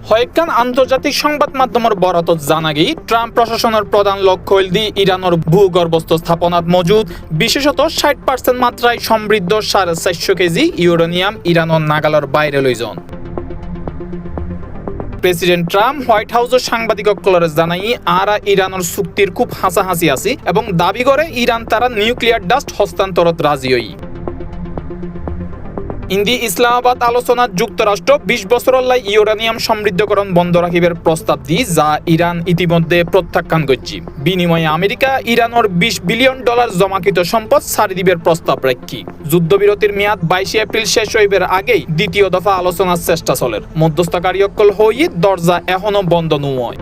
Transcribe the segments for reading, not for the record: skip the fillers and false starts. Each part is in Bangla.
হয়েকান আন্তর্জাতিক সংবাদ মাধ্যমের বরাতত জানা গেই ট্রাম্প প্রশাসনের প্রধান লক্ষ্য হল দি ইরানের ভূগর্ভস্থ স্থাপনাত মজুদ বিশেষত 60% মাত্রায় সমৃদ্ধ 450 কেজি ইউরেনিয়াম ইরানের নাগালের বাইরে লই যান। প্রেসিডেন্ট ট্রাম্প হোয়াইট হাউসের সাংবাদিকসকলরে জানাই আরা ইরানের চুক্তির খুব হাসাহাসি আছে এবং দাবি করে ইরান তারা নিউক্লিয়ার ডাস্ট হস্তান্তরত রাজি হই। ইন্দি ইসলামাবাদ আলোচনাত যুক্তরাষ্ট্র 20 বছরের লাই ইউরেনিয়াম সমৃদ্ধকরণ বন্ধ রাখিবার প্রস্তাব দি যা ইরান ইতিমধ্যে প্রত্যাখ্যান করছে। বিনিময়ে আমেরিকা ইরানের $20 বিলিয়ন জমাকৃত সম্পদ ছাড়ি দিবার প্রস্তাব রাখি। যুদ্ধবিরতির মেয়াদ 22 এপ্রিল শেষ হইবার আগেই দ্বিতীয় দফা আলোচনার চেষ্টা চলের। মধ্যস্থকারীসকল হই দরজা এখনো বন্ধ নয়।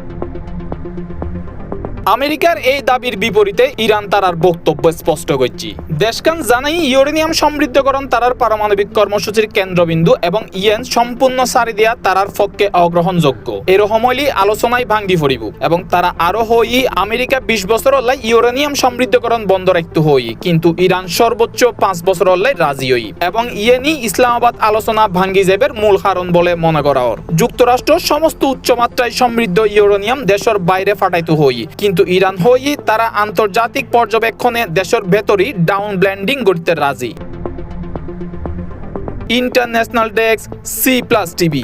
আমেরিকার এই দাবির বিপরীতে ইরান তারার বক্তব্য স্পষ্ট করছে। দেশকান জানাই ইউরেনিয়াম সমৃদ্ধকরণ তারার পারমাণবিক কর্মসূচির কেন্দ্রবিন্দু এবং ইয়েন সম্পূর্ণ সারি দেয়া তারার পক্ষে অগ্রহণযোগ্য। এরকম হইলে আলোচনায় ভাঙ্গি পড়িব এবং তারা আরো হই আমেরিকা 20 বছর হলাই ইউরেনিয়াম সমৃদ্ধকরণ বন্ধ রাখতে হই, কিন্তু ইরান সর্বোচ্চ 5 বছর হলাই রাজি হই এবং ইয়েনই ইসলামাবাদ আলোচনা ভাঙ্গি যাবের মূল কারণ বলে মনে করা হয়। যুক্তরাষ্ট্র সমস্ত উচ্চমাত্রায় সমৃদ্ধ ইউরেনিয়াম দেশের বাইরে ফাটাইতে হই, কিন্তু ইরান হই তারা আন্তর্জাতিক পর্যবেক্ষণে দেশের ভেতরই ডাউন ব্লেন্ডিং করতে রাজি। International desk C+ TV।